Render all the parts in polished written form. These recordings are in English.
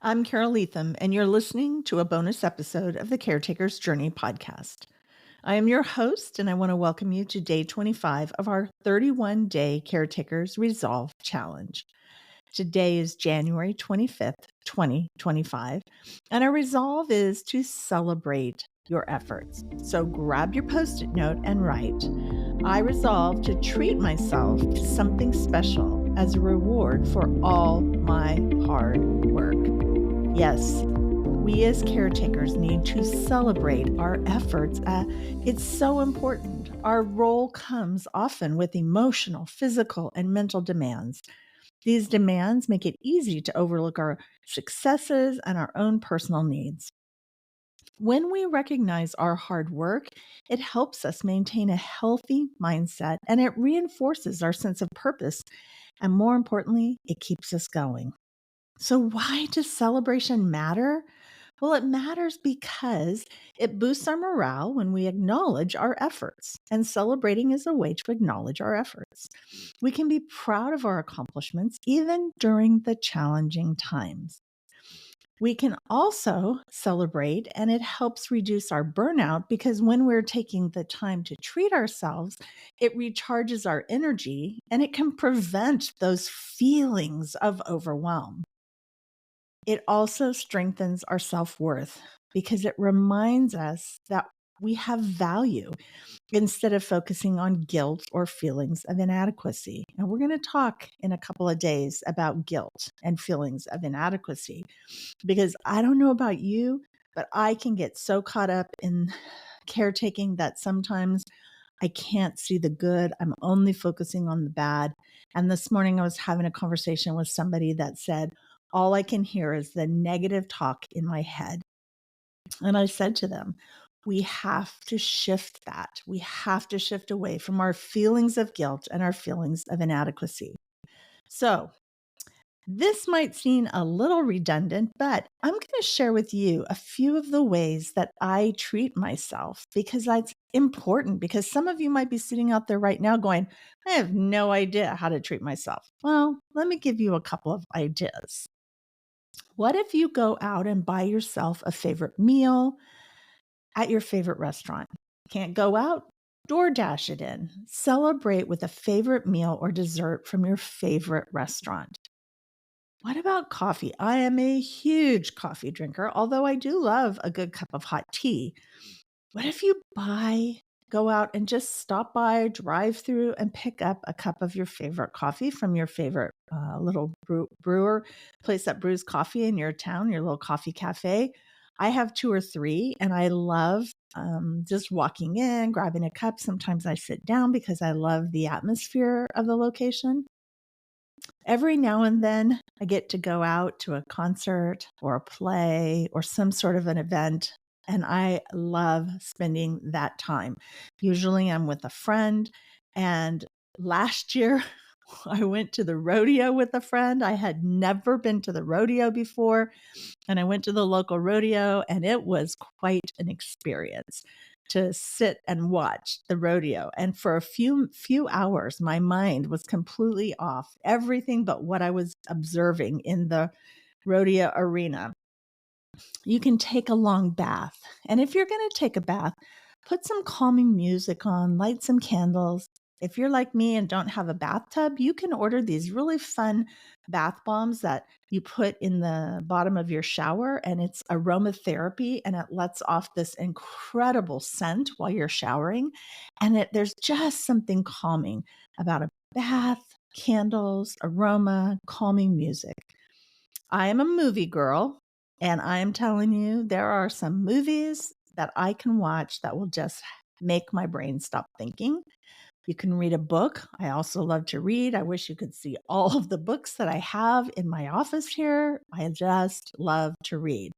I'm Carole Leathem, and you're listening to a bonus episode of the Caretakers Journey podcast. I am your host, and I want to welcome you to day 25 of our 31-day Caretakers Resolve Challenge. Today is January 25th, 2025, and our resolve is to celebrate your efforts. So grab your Post-it note and write, I resolve to treat myself to something special as a reward for all my hard work. Yes, we as caretakers need to celebrate our efforts. It's so important. Our role comes often with emotional, physical, and mental demands. These demands make it easy to overlook our successes and our own personal needs. When we recognize our hard work, it helps us maintain a healthy mindset and it reinforces our sense of purpose. And more importantly, it keeps us going. So, why does celebration matter? Well, it matters because it boosts our morale when we acknowledge our efforts, and celebrating is a way to acknowledge our efforts. We can be proud of our accomplishments even during the challenging times. We can also celebrate, and it helps reduce our burnout because when we're taking the time to treat ourselves, it recharges our energy and it can prevent those feelings of overwhelm. It also strengthens our self-worth because it reminds us that we have value instead of focusing on guilt or feelings of inadequacy. And we're going to talk in a couple of days about guilt and feelings of inadequacy because I don't know about you, but I can get so caught up in caretaking that sometimes I can't see the good. I'm only focusing on the bad. And this morning I was having a conversation with somebody that said, all I can hear is the negative talk in my head. And I said to them, we have to shift that. We have to shift away from our feelings of guilt and our feelings of inadequacy. So, this might seem a little redundant, but I'm going to share with you a few of the ways that I treat myself because that's important. Because some of you might be sitting out there right now going, I have no idea how to treat myself. Well, let me give you a couple of ideas. What if you go out and buy yourself a favorite meal at your favorite restaurant? Can't go out? DoorDash it in. Celebrate with a favorite meal or dessert from your favorite restaurant. What about coffee? I am a huge coffee drinker, although I do love a good cup of hot tea. What if you go out and just stop by, drive through, and pick up a cup of your favorite coffee from your favorite little brewer place that brews coffee in your town, your little coffee cafe? I have two or three, and I love just walking in, grabbing a cup. Sometimes I sit down because I love the atmosphere of the location. Every now and then, I get to go out to a concert or a play or some sort of an event, and I love spending that time. Usually, I'm with a friend, and last year, I went to the rodeo with a friend. I had never been to the rodeo before, and I went to the local rodeo, and it was quite an experience to sit and watch the rodeo. And for a few hours, my mind was completely off everything but what I was observing in the rodeo arena. You can take a long bath. And if you're going to take a bath, put some calming music on, light some candles. If you're like me and don't have a bathtub, you can order these really fun bath bombs that you put in the bottom of your shower, and it's aromatherapy and it lets off this incredible scent while you're showering. And there's just something calming about a bath, candles, aroma, calming music. I am a movie girl, and I am telling you, there are some movies that I can watch that will just make my brain stop thinking. You can read a book. I also love to read. I wish you could see all of the books that I have in my office here. I just love to read.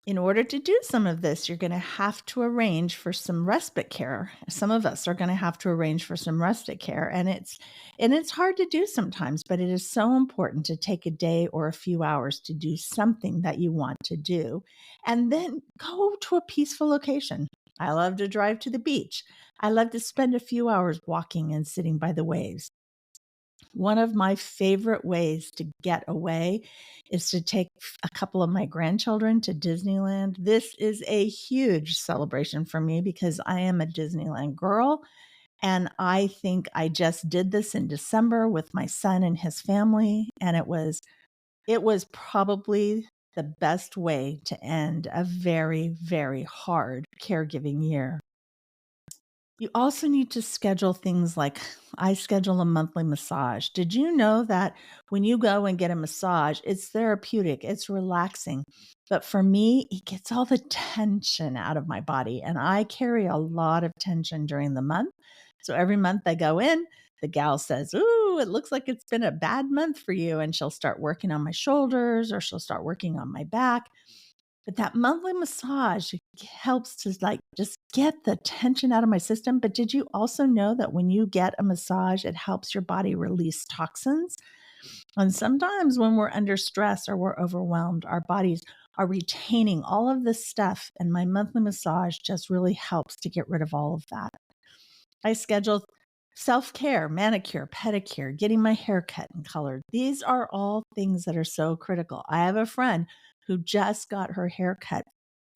In order to do some of this, you're going to have to arrange for some respite care. Some of us are going to have to arrange for some respite care, and it's hard to do sometimes, but it is so important to take a day or a few hours to do something that you want to do, and then go to a peaceful location. I love to drive to the beach. I love to spend a few hours walking and sitting by the waves. One of my favorite ways to get away is to take a couple of my grandchildren to Disneyland. This is a huge celebration for me because I am a Disneyland girl. And I think I just did this in December with my son and his family. And it was probably the best way to end a very, very hard caregiving year. You also need to schedule things like I schedule a monthly massage. Did you know that when you go and get a massage, it's therapeutic, it's relaxing. But for me, it gets all the tension out of my body. And I carry a lot of tension during the month. So every month I go in, the gal says, "Ooh, it looks like it's been a bad month for you." And she'll start working on my shoulders or she'll start working on my back. But that monthly massage helps to like just get the tension out of my system. But did you also know that when you get a massage, it helps your body release toxins? And sometimes when we're under stress or we're overwhelmed, our bodies are retaining all of this stuff. And my monthly massage just really helps to get rid of all of that. I schedule self care, manicure, pedicure, getting my hair cut and colored. These are all things that are so critical. I have a friend who just got her hair cut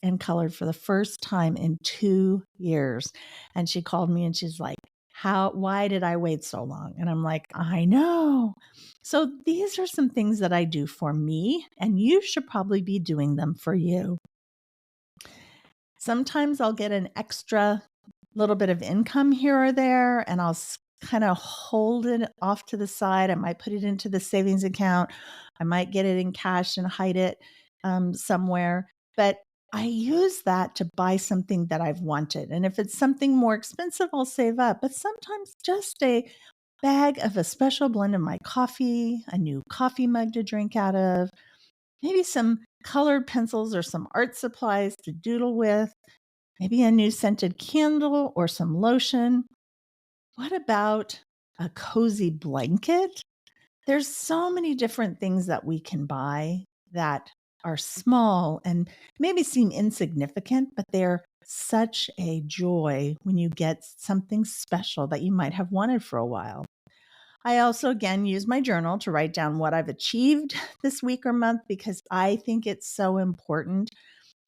and colored for the first time in 2 years. And she called me and she's like, why did I wait so long? And I'm like, I know. So these are some things that I do for me, and you should probably be doing them for you. Sometimes I'll get an extra little bit of income here or there, and I'll kind of hold it off to the side. I might put it into the savings account. I might get it in cash and hide it somewhere. But I use that to buy something that I've wanted. And if it's something more expensive, I'll save up. But sometimes just a bag of a special blend of my coffee, a new coffee mug to drink out of, maybe some colored pencils or some art supplies to doodle with, maybe a new scented candle or some lotion. What about a cozy blanket? There's so many different things that we can buy that are small and maybe seem insignificant, but they're such a joy when you get something special that you might have wanted for a while. I also, again, use my journal to write down what I've achieved this week or month because I think it's so important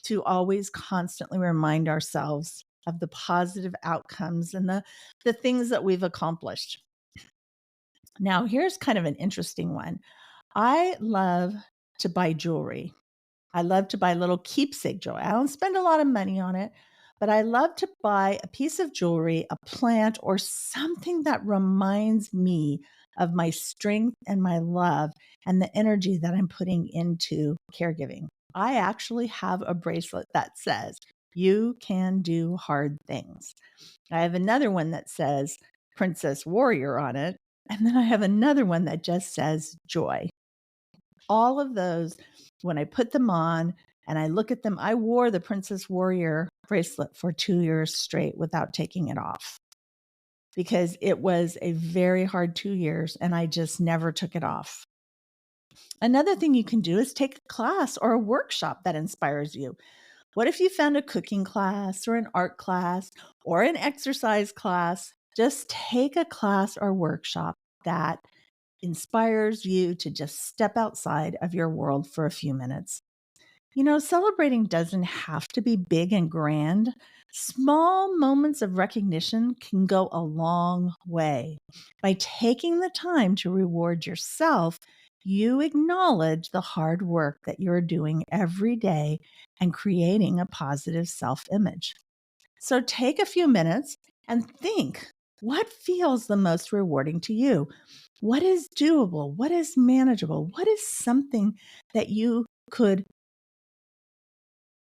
to always constantly remind ourselves of the positive outcomes and the things that we've accomplished. Now, here's kind of an interesting one. I love to buy jewelry. I love to buy little keepsake jewelry. I don't spend a lot of money on it, but I love to buy a piece of jewelry, a plant, or something that reminds me of my strength and my love and the energy that I'm putting into caregiving. I actually have a bracelet that says, "You can do hard things." I have another one that says Princess Warrior on it. And then I have another one that just says joy. All of those, when I put them on and I look at them, I wore the Princess Warrior bracelet for 2 years straight without taking it off because it was a very hard 2 years and I just never took it off. Another thing you can do is take a class or a workshop that inspires you. What if you found a cooking class or an art class or an exercise class? Just take a class or workshop that inspires you to just step outside of your world for a few minutes. Celebrating doesn't have to be big and grand. Small moments of recognition can go a long way. By taking the time to reward yourself, you acknowledge the hard work that you're doing every day and creating a positive self image. So take a few minutes and think, what feels the most rewarding to you? What is doable? What is manageable? What is something that you could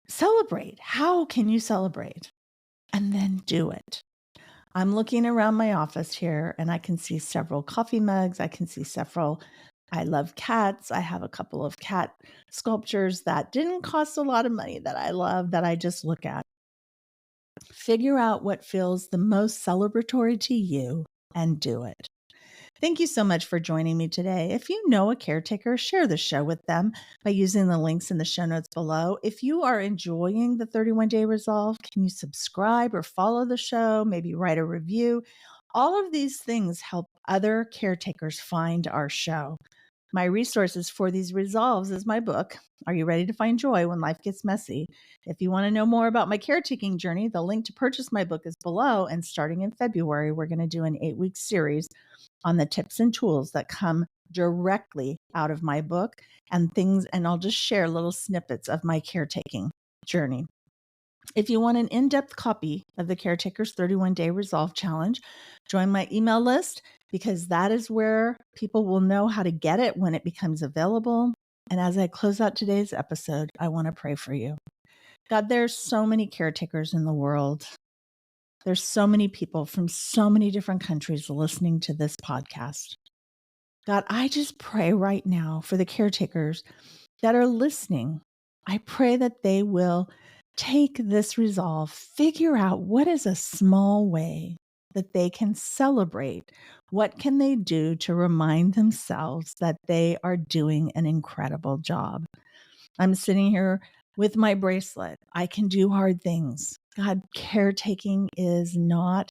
celebrate? How can you celebrate? And then do it. I'm looking around my office here and I can see several coffee mugs. I can see several. I love cats. I have a couple of cat sculptures that didn't cost a lot of money that I love that I just look at. Figure out what feels the most celebratory to you and do it. Thank you so much for joining me today. If you know a caretaker, share the show with them by using the links in the show notes below. If you are enjoying the 31 Day Resolve, can you subscribe or follow the show? Maybe write a review. All of these things help other caretakers find our show. My resources for these resolves is my book, Are You Ready to Find Joy When Life Gets Messy? If you want to know more about my caretaking journey, the link to purchase my book is below. And starting in February, we're going to do an 8-week series on the tips and tools that come directly out of my book and things, and I'll just share little snippets of my caretaking journey. If you want an in-depth copy of the Caretakers 31-Day Resolve Challenge, join my email list because that is where people will know how to get it when it becomes available. And as I close out today's episode, I want to pray for you. God, there's so many caretakers in the world. There's so many people from so many different countries listening to this podcast. God, I just pray right now for the caretakers that are listening. I pray that they will take this resolve, figure out what is a small way that they can celebrate. What can they do to remind themselves that they are doing an incredible job? I'm sitting here with my bracelet. I can do hard things. God, caretaking is not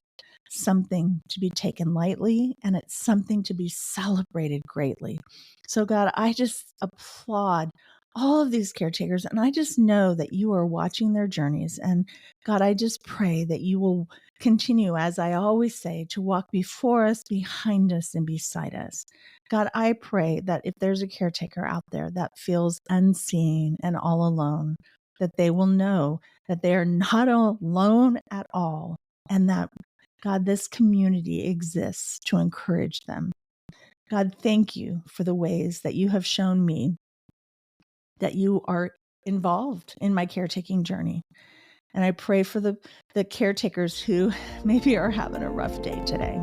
something to be taken lightly, and it's something to be celebrated greatly. So God, I just applaud all of these caretakers, and I just know that you are watching their journeys. And God, I just pray that you will continue, as I always say, to walk before us, behind us, and beside us. God, I pray that if there's a caretaker out there that feels unseen and all alone, that they will know that they are not alone at all, and that, God, this community exists to encourage them. God, thank you for the ways that you have shown me that you are involved in my caretaking journey. And I pray for the caretakers who maybe are having a rough day today.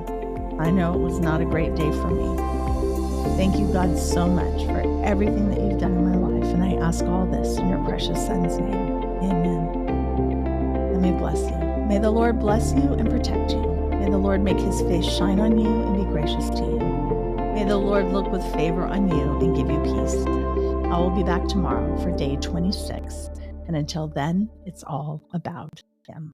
I know it was not a great day for me. Thank you, God, so much for everything that you've done in my life. And I ask all this in your precious Son's name. Amen. Let me bless you. May the Lord bless you and protect you. May the Lord make his face shine on you and be gracious to you. May the Lord look with favor on you and give you peace. I will be back tomorrow for day 26. And until then, it's all about him.